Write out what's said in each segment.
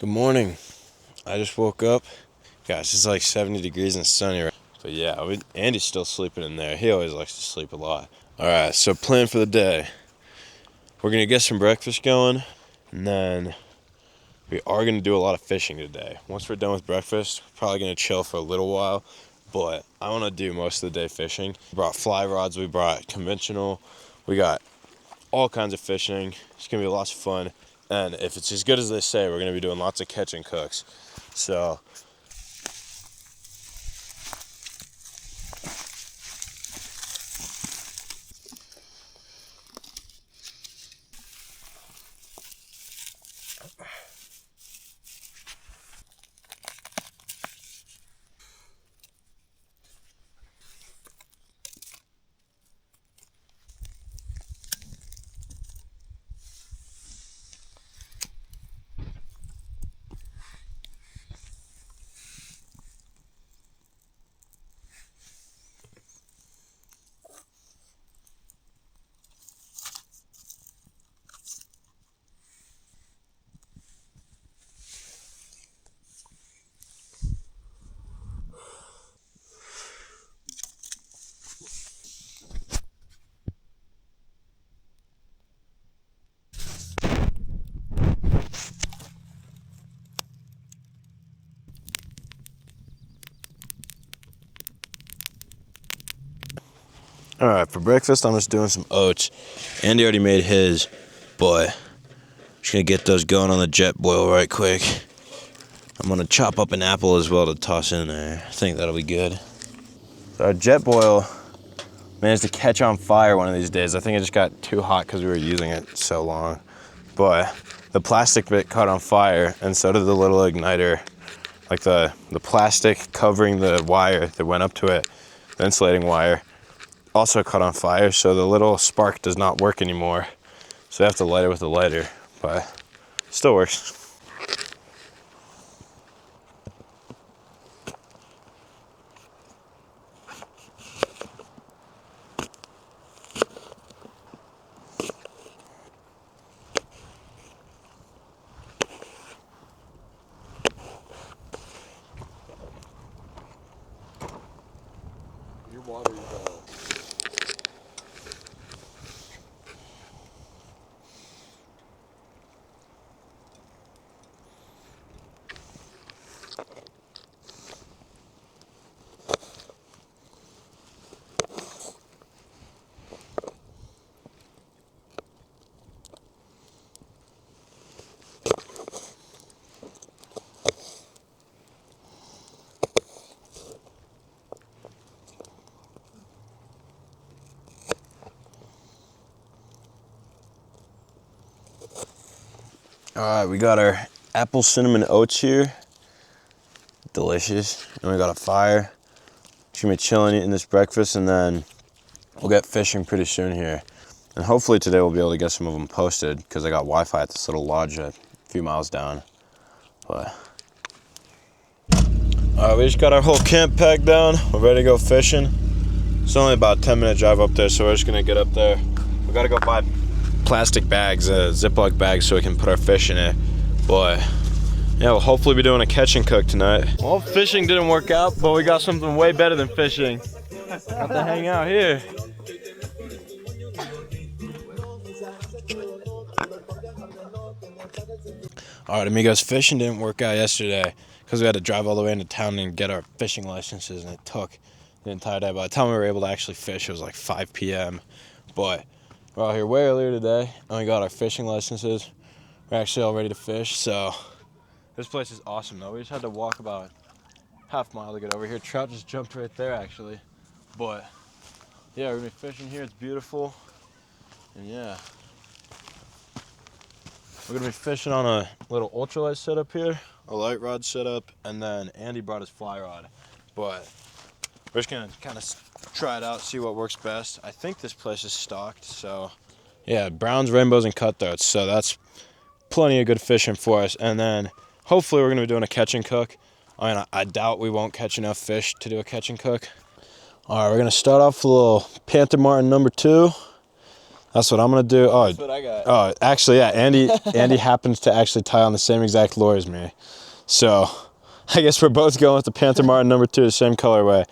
Good morning. I just woke up. Gosh, it's like 70 degrees and sunny. But yeah, Andy's still sleeping in there. He always likes to sleep a lot. Alright, so plan for the day. We're going to get some breakfast going, and then we are going to do a lot of fishing today. Once we're done with breakfast, we're probably going to chill for a little while, but I want to do most of the day fishing. We brought fly rods, we brought conventional, we got all kinds of fishing. It's going to be lots of fun, and if it's as good as they say, we're going to be doing lots of catch and cooks. So alright, for breakfast, I'm just doing some oats. Andy already made his, but I'm just gonna get those going on the jet boil right quick. I'm gonna chop up an apple as well to toss in there. I think that'll be good. So our jet boil managed to catch on fire one of these days. I think it just got too hot because we were using it so long. But the plastic bit caught on fire, and so did the little igniter. Like the plastic covering the wire that went up to it, the insulating wire, also caught on fire, so the little spark does not work anymore. So I have to light it with a lighter, but still works. Your water is Alright, we got our apple cinnamon oats here. Delicious. And we got a fire. Just gonna be chilling, eating this breakfast, and then we'll get fishing pretty soon here. And hopefully today we'll be able to get some of them posted, because I got Wi-Fi at this little lodge a few miles down. But alright, we just got our whole camp packed down. We're ready to go fishing. It's only about a 10-minute drive up there, so we're just gonna get up there. We gotta go buy plastic bags, Ziploc bags, so we can put our fish in it. But yeah, we'll hopefully be doing a catch and cook tonight. Well, fishing didn't work out, but we got something way better than fishing. Got to hang out here. Alright, amigos, fishing didn't work out yesterday because we had to drive all the way into town and get our fishing licenses, and it took the entire day. By the time we were able to actually fish, it was like 5 p.m. But we're out here way earlier today, and we got our fishing licenses. We're actually all ready to fish, so this place is awesome, though. We just had to walk about half mile to get over here. Trout just jumped right there, actually. But yeah, we're gonna be fishing here. It's beautiful, and yeah, we're gonna be fishing on a little ultralight setup here, a light rod setup, and then Andy brought his fly rod. But we're just gonna kind of try it out, see what works best. I think this place is stocked, so yeah, browns, rainbows, and cutthroats. So that's plenty of good fishing for us. And then hopefully we're gonna be doing a catch and cook. I mean, I doubt we won't catch enough fish to do a catch and cook. All right, we're gonna start off with a little Panther Martin number 2. That's what I'm gonna do. That's what I got. Oh, actually, yeah. Andy happens to actually tie on the same exact lure as me, so I guess we're both going with the Panther Martin number 2, the same colorway.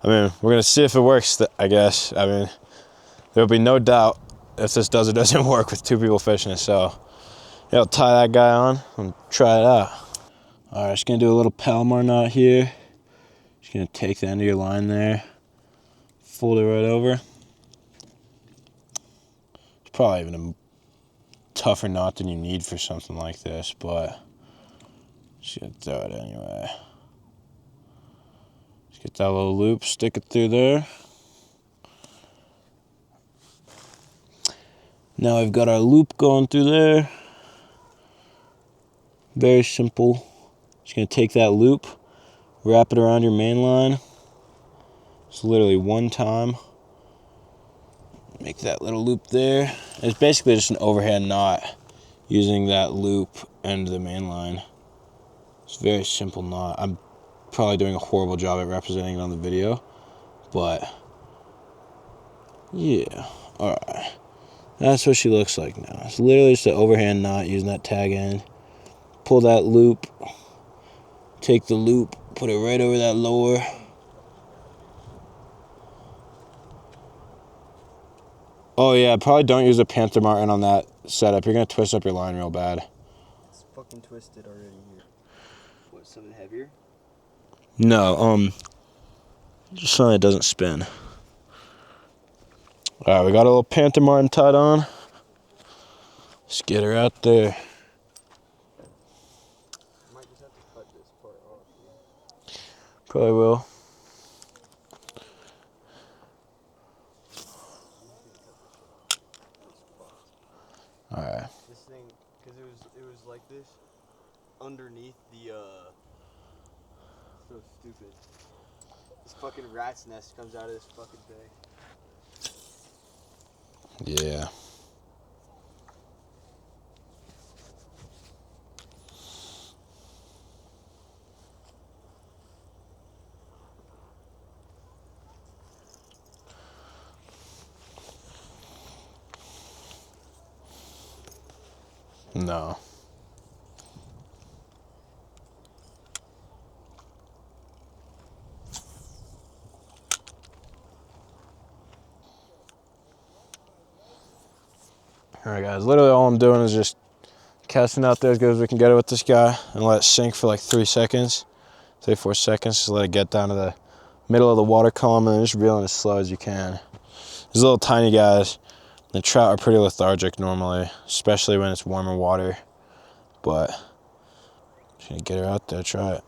I mean, we're gonna see if it works. I guess. I mean, there'll be no doubt if this does or doesn't work with 2 people fishing it. So, yeah, I'll tie that guy on and try it out. All right, just gonna do a little Palomar knot here. Just gonna take the end of your line there, fold it right over. It's probably even a tougher knot than you need for something like this, but just gonna throw it anyway. Just get that little loop, stick it through there. Now we've got our loop going through there. Very simple. Just gonna take that loop, wrap it around your main line. It's literally one time. Make that little loop there. It's basically just an overhand knot using that loop and the main line. It's a very simple knot. I'm probably doing a horrible job at representing it on the video, but yeah, all right. That's what she looks like now. It's literally just an overhand knot using that tag end. Pull that loop, take the loop, put it right over that lower. Oh yeah, probably don't use a Panther Martin on that setup. You're gonna twist up your line real bad. It's fucking twisted already here. What, something heavier? No, just something that doesn't spin. All right, we got a little Panther Martin tied on. Let's get her out there. Might just have to cut this part off here. Probably will. All right. This thing, because it was like this underneath the so stupid. This fucking rat's nest comes out of this fucking thing. Yeah. No. Alright guys, literally all I'm doing is just casting out there as good as we can get it with this guy and let it sink for like 3 seconds, 3-4 seconds, just let it get down to the middle of the water column and just reeling as slow as you can. These little tiny guys, the trout are pretty lethargic normally, especially when it's warmer water, but just gonna get her out there, try it.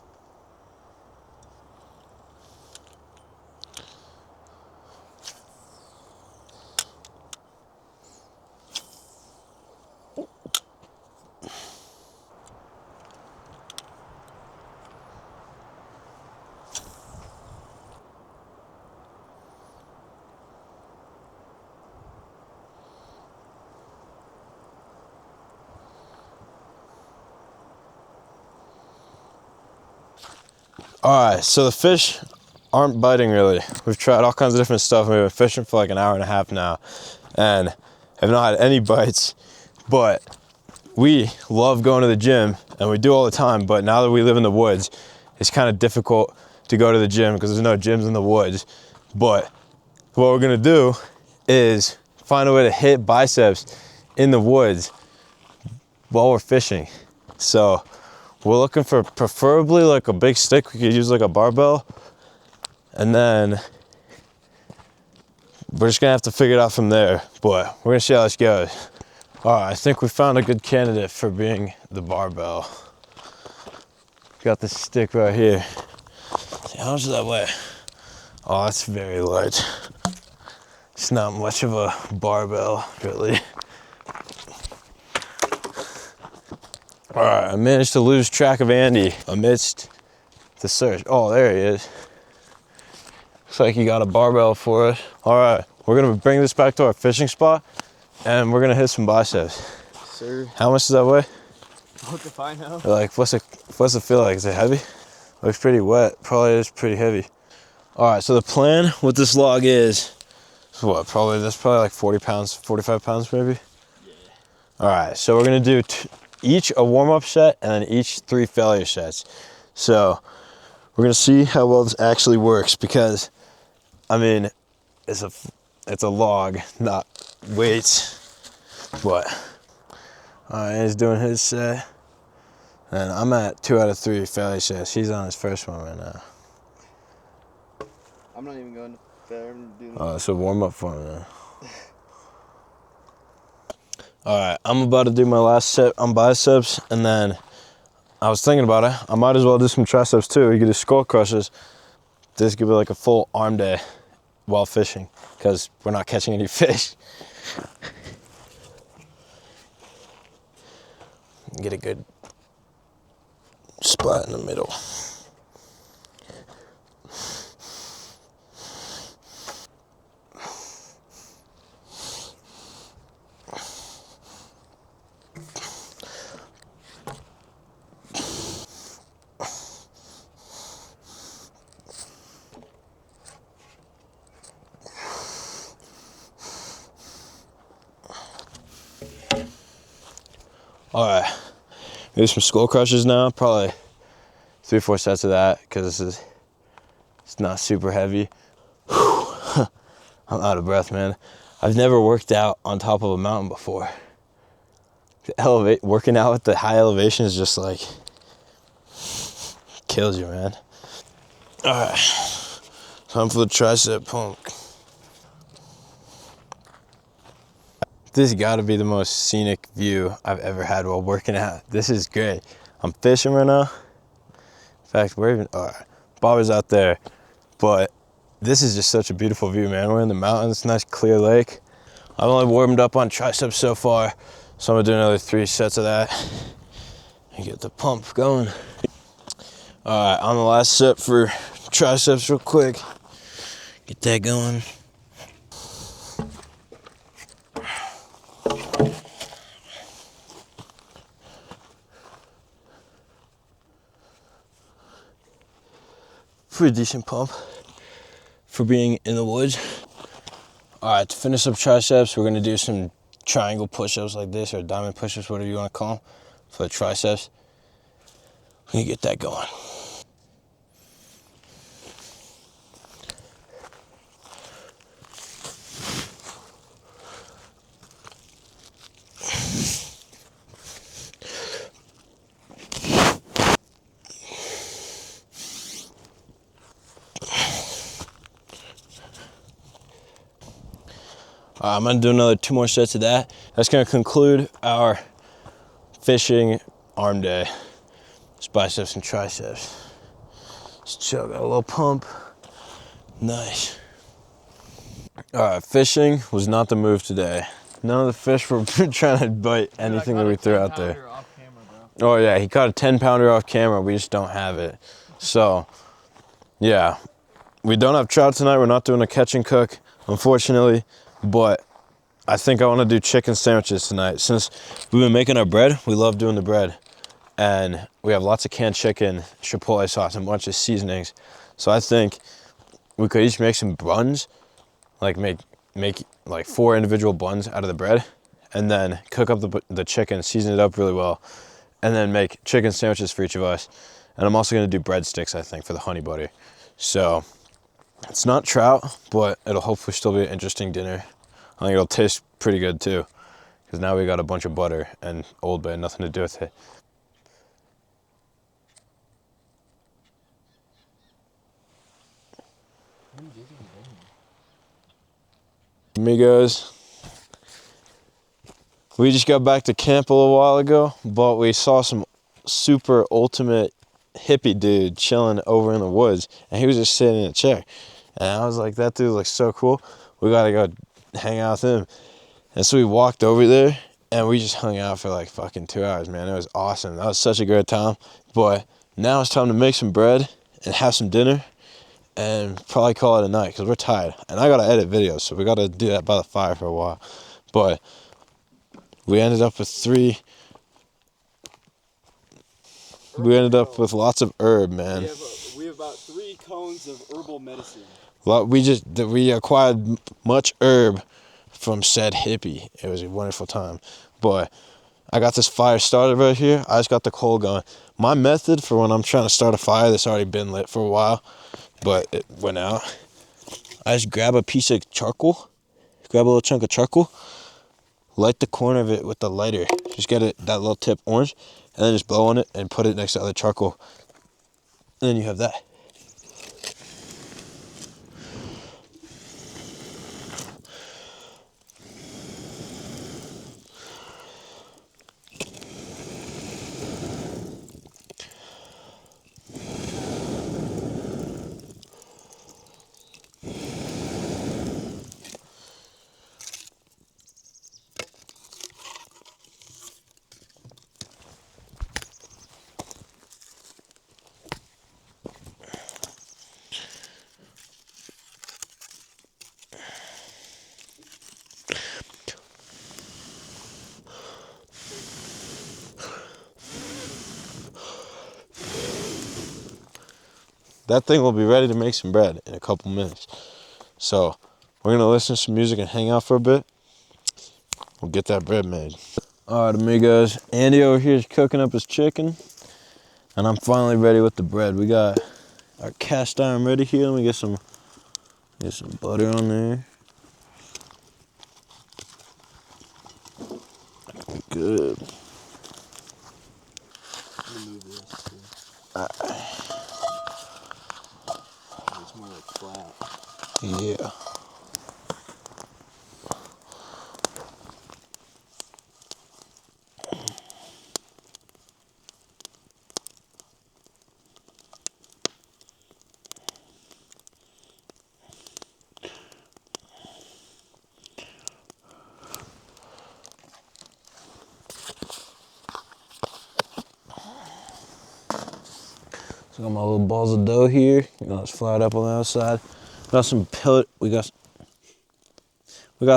All right, so the fish aren't biting really. We've tried all kinds of different stuff. We've been fishing for like an hour and a half now and have not had any bites, but we love going to the gym and we do all the time, but now that we live in the woods, it's kind of difficult to go to the gym because there's no gyms in the woods. But what we're gonna do is find a way to hit biceps in the woods while we're fishing. So we're looking for preferably like a big stick. We could use like a barbell. And then we're just gonna have to figure it out from there. But we're gonna see how this goes. All right, I think we found a good candidate for being the barbell. Got this stick right here. How much does that weigh? Oh, that's very light. It's not much of a barbell, really. All right, I managed to lose track of Andy amidst the search. Oh, there he is. Looks like he got a barbell for us. All right, we're gonna bring this back to our fishing spot and we're gonna hit some biceps. Sir. How much does that weigh? What the find out? Like, what's it feel like? Is it heavy? Looks pretty wet. Probably is pretty heavy. All right, so the plan with this log is So what, that's probably like 40 pounds, 45 pounds maybe? Yeah. All right, so we're gonna do each a warm-up set and then each 3 failure sets. So we're gonna see how well this actually works because, I mean, it's a log, not weights, but all right, he's doing his set. And I'm at 2 out of 3 failure sets. He's on his first one right now. I'm not even going to fair. I'm doing So warm up for me now. All right, I'm about to do my last set on biceps, and then I was thinking about it. I might as well do some triceps too. You could do skull crushers. This could be like a full arm day while fishing, because we're not catching any fish. Get a good spot in the middle. All right, do some skull crushers now. Probably 3 or 4 sets of that because it's not super heavy. I'm out of breath, man. I've never worked out on top of a mountain before. Working out at the high elevation is just like kills you, man. All right, time for the tricep pump. This has got to be the most scenic view I've ever had while working out. This is great. I'm fishing right now. In fact, we're even, all right, Bobby's out there, but this is just such a beautiful view, man. We're in the mountains, nice clear lake. I've only warmed up on triceps so far, so I'm gonna do another 3 sets of that and get the pump going. All right, on the last set for triceps real quick. Get that going. Pretty decent pump for being in the woods. All right, to finish up triceps, we're gonna do some triangle push-ups like this, or diamond push-ups, whatever you wanna call them, for the triceps. We're gonna get that going. I'm gonna do another 2 more sets of that. That's gonna conclude our fishing arm day. It's biceps and triceps. Just chill, got a little pump. Nice. All right, fishing was not the move today. None of the fish were trying to bite anything that we threw out there. Off camera, bro. Oh yeah, he caught a 10-pounder off camera. We just don't have it. So, yeah, we don't have trout tonight. We're not doing a catch and cook, unfortunately. But I think I want to do chicken sandwiches tonight. Since we've been making our bread, we love doing the bread. And we have lots of canned chicken, chipotle sauce, and a bunch of seasonings. So I think we could each make some buns, like make like 4 individual buns out of the bread, and then cook up the chicken, season it up really well, and then make chicken sandwiches for each of us. And I'm also gonna do breadsticks, I think, for the honey butter. So it's not trout, but it'll hopefully still be an interesting dinner. I think it'll taste pretty good too, because now we got a bunch of butter and Old Bay, nothing to do with it. Amigos, we just got back to camp a little while ago, but we saw some super ultimate hippie dude chilling over in the woods, and he was just sitting in a chair. And I was like, that dude looks so cool. We gotta go hang out with him. And so we walked over there, and we just hung out for like fucking 2 hours, man. It was awesome. That was such a great time. But now it's time to make some bread and have some dinner and probably call it a night because we're tired. And I gotta edit videos, so we gotta do that by the fire for a while. But we ended up with lots of herb, man. We have about 3 cones of herbal medicine. We acquired much herb from said hippie. It was a wonderful time. But I got this fire started right here. I just got the coal going. My method for when I'm trying to start a fire that's already been lit for a while, but it went out, I just grab a piece of charcoal, grab a little chunk of charcoal, light the corner of it with the lighter. Just get it, that little tip orange, and then just blow on it and put it next to other charcoal. And then you have that. That thing will be ready to make some bread in a couple minutes. So we're gonna listen to some music and hang out for a bit. We'll get that bread made. All right, amigos. Andy over here is cooking up his chicken, and I'm finally ready with the bread. We got our cast iron ready here. Let me get some butter on there. Good. Let me move this. It's more like flat. Yeah. So I got my little balls of dough here. It's flat up on the outside. Got some pellet. We got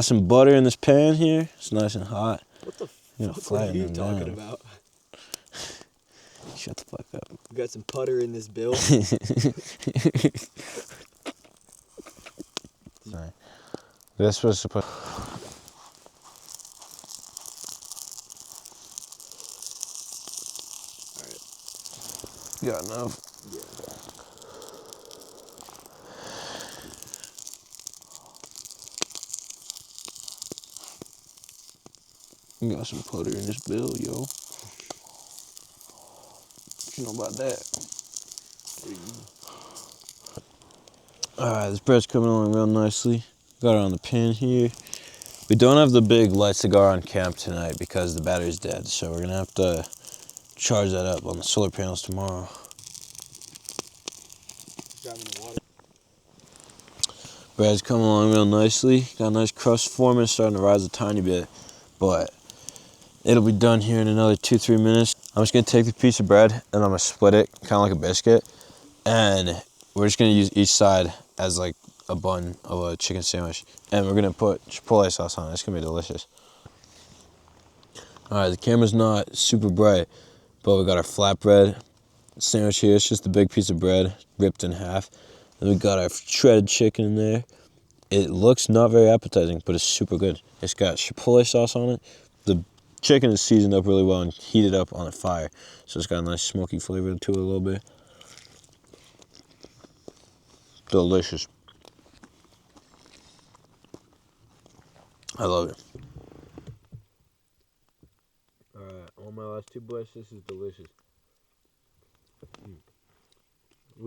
some butter in this pan here. It's nice and hot. What the Gonna fuck are flatten you them talking down. about? Shut the fuck up. We got some putter in this bill. This was supposed. Alright. You got enough? Yeah. You got some butter in this bill, yo. What you know about that? Alright, this bread's coming along real nicely. Got it on the pan here. We don't have the big light cigar on camp tonight because the battery's dead, so we're gonna have to charge that up on the solar panels tomorrow. Drop in the water. Bread's coming along real nicely. Got a nice crust forming, starting to rise a tiny bit, but it'll be done here in another 2-3 minutes. I'm just gonna take the piece of bread and I'm gonna split it, kind of like a biscuit, and we're just gonna use each side as like a bun of a chicken sandwich, and we're gonna put Chipotle sauce on it. It's gonna be delicious. All right, the camera's not super bright, but we got our flatbread sandwich here. It's just a big piece of bread ripped in half. Then we got our shredded chicken in there. It looks not very appetizing, but it's super good. It's got Chipotle sauce on it. The chicken is seasoned up really well and heated up on a fire, so it's got a nice smoky flavor to it a little bit. Delicious. I love it. All right, on my last 2 bites, this is delicious.